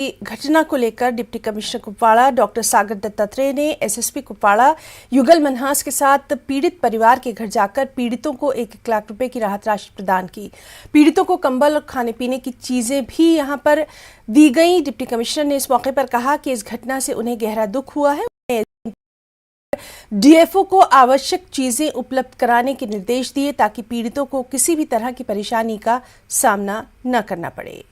घटना को लेकर डिप्टी कमिश्नर कुपवाड़ा डॉक्टर सागर दत्तात्रेय ने एसएसपी कुपवाड़ा युगल मनहास के साथ पीड़ित परिवार के घर जाकर पीड़ितों को 1-1 लाख रुपए की राहत राशि प्रदान की। पीड़ितों को कंबल और खाने पीने की चीजें भी यहां पर दी गई। डिप्टी कमिश्नर ने इस मौके पर कहा कि इस घटना से उन्हें गहरा दुख हुआ है। डीएफओ को आवश्यक चीजें उपलब्ध कराने के निर्देश दिए ताकि पीड़ितों को किसी भी तरह की परेशानी का सामना न करना पड़े।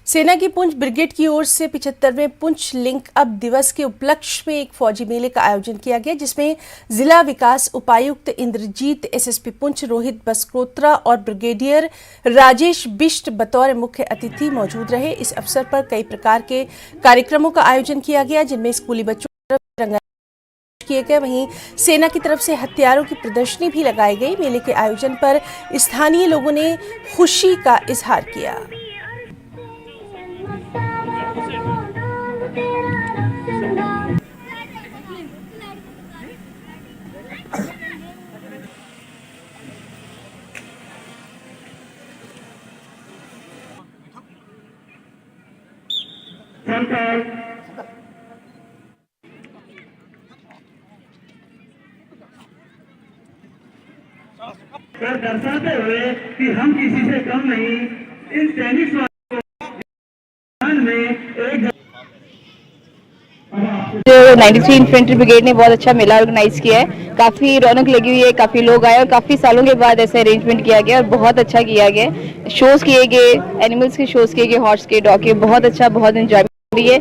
सेना की पुंछ ब्रिगेड की ओर से 75वें पुंछ लिंक अप दिवस के उपलक्ष्य में एक फौजी मेले का आयोजन किया गया, जिसमें जिला विकास उपायुक्त इंद्रजीत, एसएसपी पुंछ रोहित बसकोत्रा और ब्रिगेडियर राजेश बिष्ट बतौर मुख्य अतिथि मौजूद रहे। इस अवसर पर कई प्रकार के कार्यक्रमों का आयोजन किया गया, जिनमें स्कूली बच्चों की तरफ रंगारंग किए गए, वहीं सेना की तरफ से हथियारों की प्रदर्शनी भी लगाई गई। मेले के आयोजन पर स्थानीय लोगों ने खुशी का इजहार किया। पर दर्शाते हुए कि हम किसी से कम नहीं, इन सैनिक में एक 93 इन्फेंट्री ब्रिगेड ने बहुत अच्छा मेला ऑर्गेनाइज किया है। काफी रौनक लगी हुई है, काफी लोग आए और काफी सालों के बाद ऐसा अरेंजमेंट किया गया और बहुत अच्छा किया गया। शोज किए गए, एनिमल्स के शोज किए गए, हॉर्स के, डॉग के, बहुत अच्छा, बहुत एंजॉयमेंट भी है।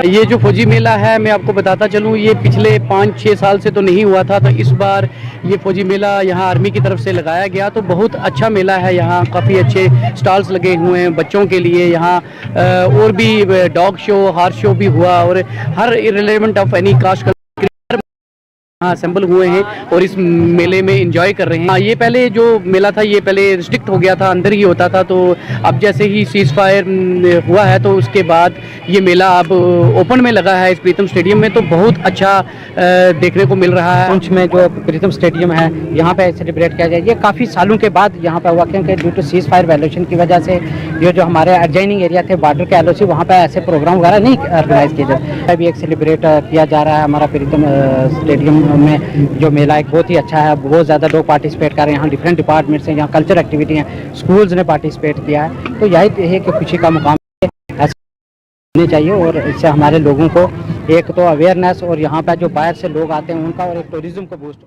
ये जो फौजी मेला है, मैं आपको बताता चलूँ, ये पिछले 5-6 साल से तो नहीं हुआ था, तो इस बार ये फौजी मेला यहाँ आर्मी की तरफ से लगाया गया, तो बहुत अच्छा मेला है। यहाँ काफ़ी अच्छे स्टॉल्स लगे हुए हैं बच्चों के लिए। यहाँ और भी डॉग शो, हॉर्स शो भी हुआ और हर इररिलेवेंट ऑफ एनी कास्ट हाँ असेंबल हुए हैं और इस मेले में एंजॉय कर रहे हैं। ये पहले जो मेला था ये पहले रिस्ट्रिक्ट हो गया था, अंदर ही होता था, तो अब जैसे ही सीज फायर हुआ है तो उसके बाद ये मेला अब ओपन में लगा है इस प्रीतम स्टेडियम में, तो बहुत अच्छा देखने को मिल रहा है। पुंछ में जो प्रीतम स्टेडियम है यहाँ पे सेलिब्रेट किया जाए, ये काफ़ी सालों के बाद यहाँ पे हुआ, क्योंकि due to ceasefire violation की वजह से ये जो हमारे एडजॉइनिंग एरिया थे बॉर्डर के एलओसी, वहाँ पे ऐसे प्रोग्राम वगैरह नहीं ऑर्गेनाइज किए जाते। अभी एक सेलिब्रेट किया जा रहा है हमारा प्रीतम स्टेडियम में जो मेला एक बहुत ही अच्छा है। बहुत ज़्यादा लोग पार्टिसिपेट कर रहे हैं, यहाँ डिफरेंट डिपार्टमेंट से, यहाँ कल्चर एक्टिविटी हैं, स्कूल्स ने पार्टिसिपेट किया है, तो यही है कि खुशी का मुकाम ऐसे होने चाहिए और इससे हमारे लोगों को एक तो अवेयरनेस और यहाँ पर जो बाहर से लोग आते हैं उनका और एक टूरिज्म को बूस्ट।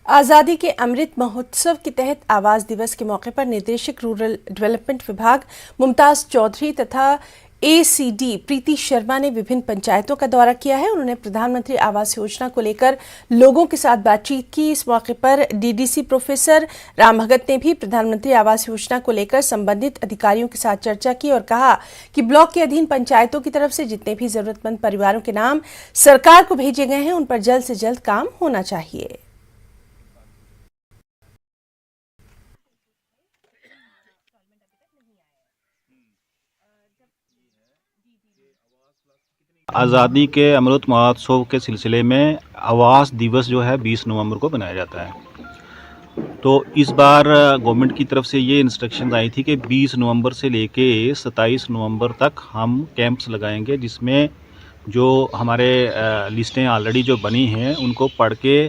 आज़ादी के अमृत महोत्सव के तहत आवास दिवस के मौके पर निदेशक रूरल डेवलपमेंट विभाग मुमताज चौधरी तथा एसीडी प्रीति शर्मा ने विभिन्न पंचायतों का दौरा किया है। उन्होंने प्रधानमंत्री आवास योजना को लेकर लोगों के साथ बातचीत की। इस मौके पर डीडीसी प्रोफेसर राम भगत ने भी प्रधानमंत्री आवास योजना को लेकर संबंधित अधिकारियों के साथ चर्चा की और कहा कि ब्लॉक के अधीन पंचायतों की तरफ से जितने भी जरूरतमंद परिवारों के नाम सरकार को भेजे गए हैं उन पर जल्द से जल्द काम होना चाहिए। आज़ादी के अमृत महोत्सव के सिलसिले में आवास दिवस जो है 20 नवंबर को बनाया जाता है। तो इस बार गवर्नमेंट की तरफ से ये इंस्ट्रक्शन आई थी कि 20 नवंबर से लेके 27 नवंबर तक हम कैंप्स लगाएंगे, जिसमें जो हमारे लिस्टें ऑलरेडी जो बनी हैं उनको पढ़ के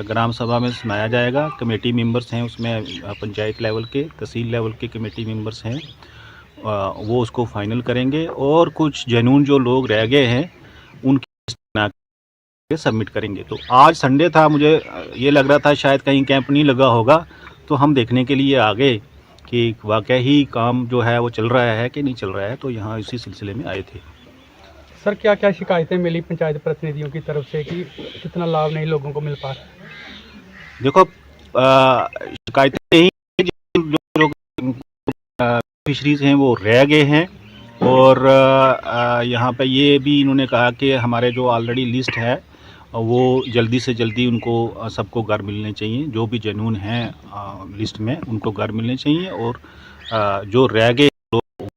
ग्राम सभा में सुनाया जाएगा। कमेटी मेंबर्स हैं उसमें, पंचायत लेवल के, तहसील लेवल के कमेटी मेंबर्स हैं, वो उसको फाइनल करेंगे और कुछ जेन्युइन जो लोग रह गए हैं उनकी सबमिट करेंगे। तो आज संडे था, मुझे ये लग रहा था शायद कहीं कैंप नहीं लगा होगा, तो हम देखने के लिए आ गए कि वाकई ही काम जो है वो चल रहा है कि नहीं चल रहा है, तो यहाँ इसी सिलसिले में आए थे। सर, क्या क्या शिकायतें मिली पंचायत प्रतिनिधियों की तरफ से कि कितना लाभ नहीं लोगों को मिल पा रहा है? देखो, शिकायतें यही जो फिशरीज हैं वो रह गए हैं और यहाँ पे ये भी इन्होंने कहा कि हमारे जो ऑलरेडी लिस्ट है वो जल्दी से जल्दी उनको सबको घर मिलने चाहिए, जो भी जेन्युइन हैं लिस्ट में उनको घर मिलने चाहिए और जो रह गए लोग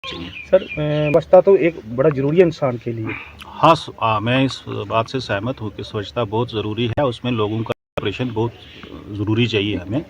चाहिए। सर स्वच्छता तो एक बड़ा जरूरी है इंसान के लिए। हाँ, मैं इस बात से सहमत हूँ कि स्वच्छता बहुत ज़रूरी है, उसमें लोगों का ऑपरेशन बहुत ज़रूरी चाहिए हमें।